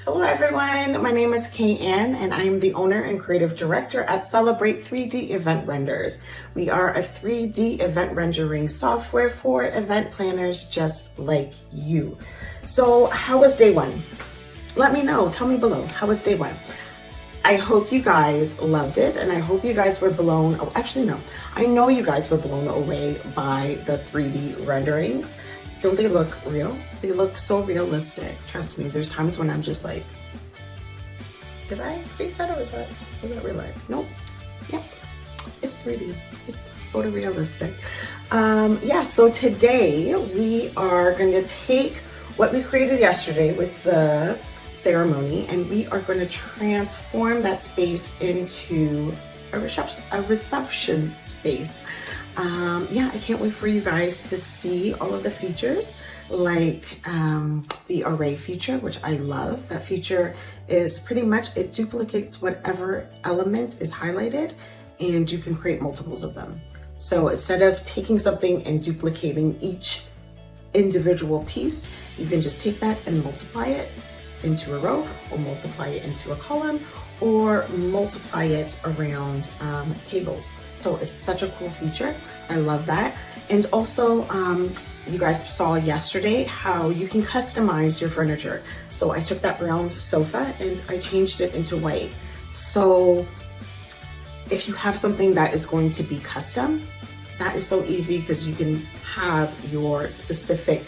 Hello everyone, my name is Kaann and I am the owner and creative director at Celebrate 3D Event Renders. We are a 3D event rendering software for event planners just like you. So how was day one? Let me know, tell me below, how was day one? I hope you guys loved it and I hope you guys were blown, oh actually no, I know you guys were blown away by the 3D renderings. Don't they look real? They look so realistic. Trust me, there's times when I'm just like, did I think that or was that real life? Nope. Yeah, it's 3D. It's photorealistic. Yeah, so today we are going to take what we created yesterday with the ceremony and we are going to transform that space into a reception space. Yeah, I can't wait for you guys to see all of the features, like the array feature, which I love. That feature is pretty much, it duplicates whatever element is highlighted and you can create multiples of them. So instead of taking something and duplicating each individual piece, you can just take that and multiply it into a row or multiply it into a column or multiply it around tables. So it's such a cool feature. I love that. And also, you guys saw yesterday how you can customize your furniture. So I took that round sofa and I changed it into white. So if you have something that is going to be custom, that is so easy because you can have your specific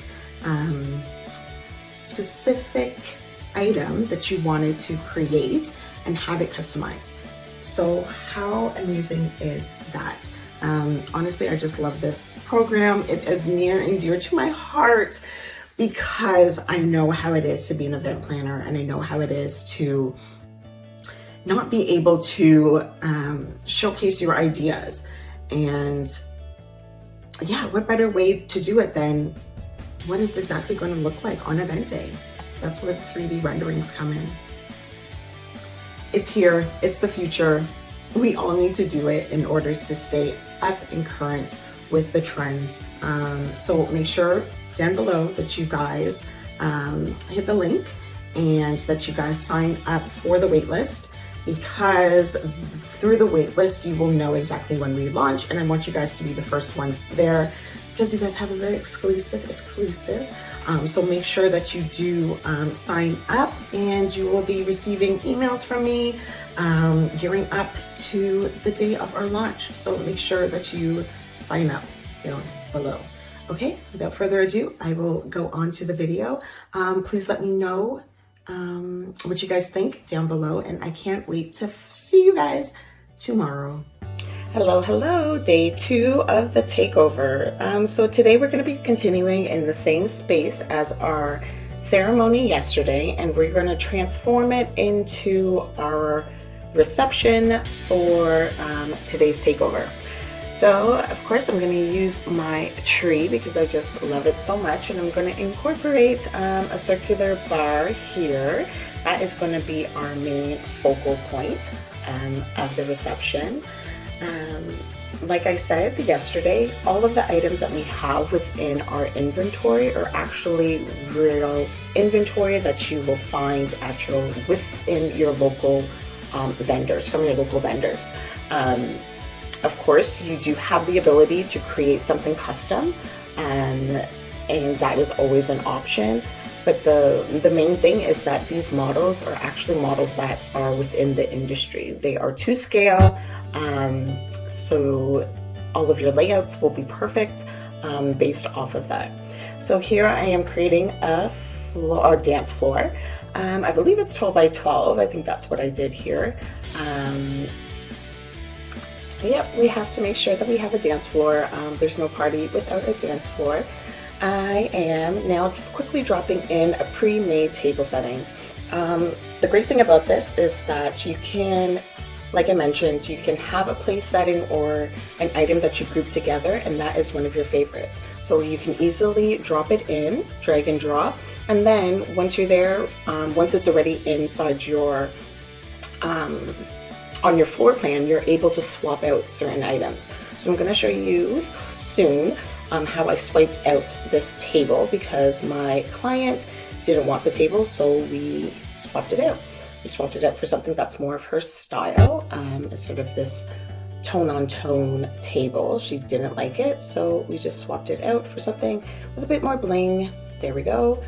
item that you wanted to create and have it customized. So how amazing is that? Honestly, I just love this program. It is near and dear to my heart because I know how it is to be an event planner and I know how it is to not be able to showcase your ideas. And yeah, what better way to do it than what it's exactly going to look like on event day? That's where the 3D renderings come in. It's here, it's the future. We all need to do it in order to stay up and current with the trends. So make sure down below that you guys hit the link and that you guys sign up for the waitlist, because through the waitlist, you will know exactly when we launch. And I want you guys to be the first ones there because you guys have a very exclusive. So make sure that you do sign up and you will be receiving emails from me gearing up to the day of our launch. So make sure that you sign up down below. Okay, without further ado, I will go on to the video. Please let me know what you guys think down below, and I can't wait to see you guys tomorrow. Hello, day 2 of the takeover. So today we're going to be continuing in the same space as our ceremony yesterday, and we're going to transform it into our reception for today's takeover. So of course I'm going to use my tree because I just love it so much, and I'm going to incorporate a circular bar here. That is going to be our main focal point of the reception. Like I said yesterday, all of the items that we have within our inventory are actually real inventory that you will find within your local vendors, from your local vendors. Of course, you do have the ability to create something custom, and that is always an option. But the main thing is that these models are actually models that are within the industry. They are to scale, so all of your layouts will be perfect based off of that. So here I am creating a dance floor. I believe it's 12 by 12. I think that's what I did here. Yep, we have to make sure that we have a dance floor. There's no party without a dance floor. I am now quickly dropping in a pre-made table setting. The great thing about this is that you can, like I mentioned, you can have a place setting or an item that you group together, and that is one of your favorites. So you can easily drop it in, drag and drop, and then once you're there, once it's already inside your, on your floor plan, you're able to swap out certain items. So I'm going to show you soon how I swiped out this table because my client didn't want the table, so we swapped it out. We swapped it out for something that's more of her style, instead of this tone-on-tone table. She didn't like it, so we just swapped it out for something with a bit more bling. There we go.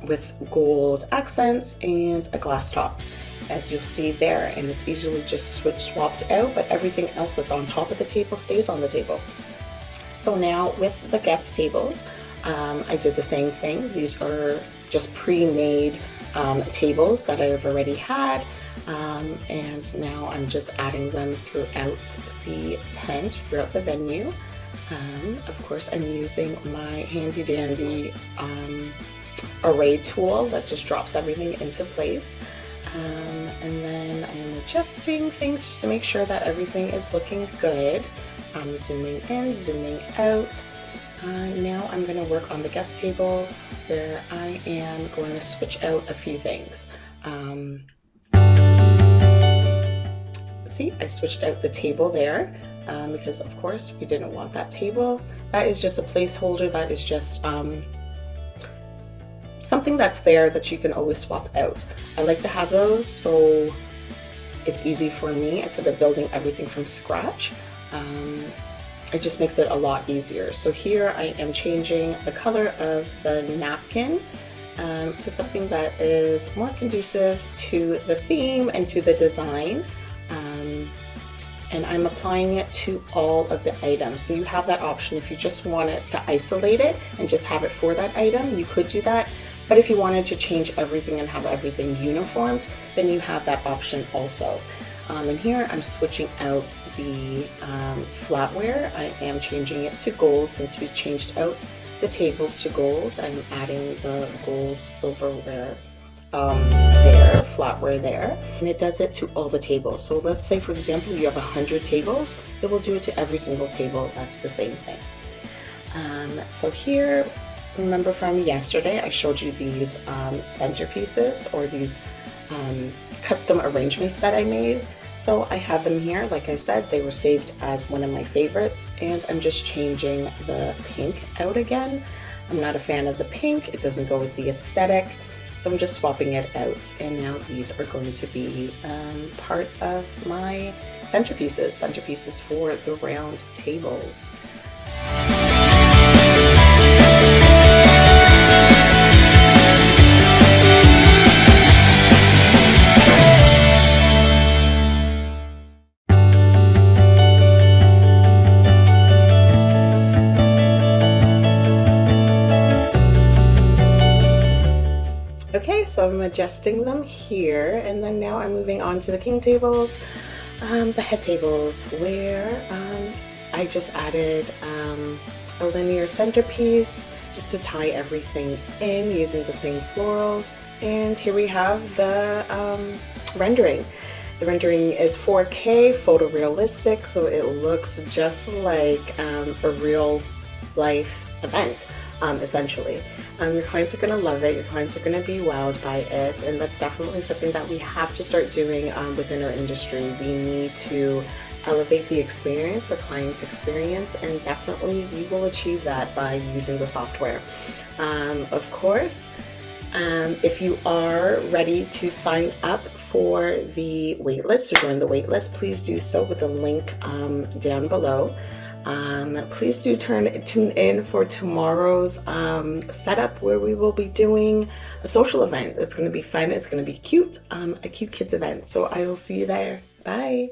With gold accents and a glass top, as you'll see there, and it's easily just swapped out, but everything else that's on top of the table stays on the table. So now with the guest tables, I did the same thing. These are just pre-made tables that I've already had, and now I'm just adding them throughout the tent, throughout the venue. Of course, I'm using my handy dandy array tool that just drops everything into place. And then I'm adjusting things just to make sure that everything is looking good. I'm zooming in, zooming out. Now I'm going to work on the guest table, where I am going to switch out a few things. See, I switched out the table there because of course we didn't want that table. That is just a placeholder. That is just something that's there that you can always swap out. I like to have those so it's easy for me instead of building everything from scratch. It just makes it a lot easier. So here I am changing the color of the napkin to something that is more conducive to the theme and to the design. And I'm applying it to all of the items. So you have that option. If you just wanted to isolate it and just have it for that item, you could do that. But if you wanted to change everything and have everything uniformed, then you have that option also. And here I'm switching out the flatware. I am changing it to gold since we changed out the tables to gold. I'm adding the gold silverware there, flatware there, and it does it to all the tables. So let's say, for example, you have 100 tables, it will do it to every single table. That's the same thing. So here, remember from yesterday, I showed you these centerpieces, or these custom arrangements that I made. So I had them here. Like I said, they were saved as one of my favorites, and I'm just changing the pink out again. I'm not a fan of the pink. It doesn't go with the aesthetic. So I'm just swapping it out, and now these are going to be part of my centerpieces for the round tables. Okay, so I'm adjusting them here, and then now I'm moving on to the king tables, the head tables, where I just added a linear centerpiece just to tie everything in using the same florals. And here we have the rendering. The rendering is 4K, photorealistic, so it looks just like a real life event. Essentially. Your clients are going to love it, your clients are going to be wowed by it, and that's definitely something that we have to start doing within our industry. We need to elevate the experience, our client's experience, and definitely you will achieve that by using the software. Of course, if you are ready to sign up for the waitlist, to join the waitlist, please do so with the link down below. Please do tune in for tomorrow's setup, where we will be doing a social event. It's going to be fun. It's going to be cute, a cute kids event. So I will see you there. Bye.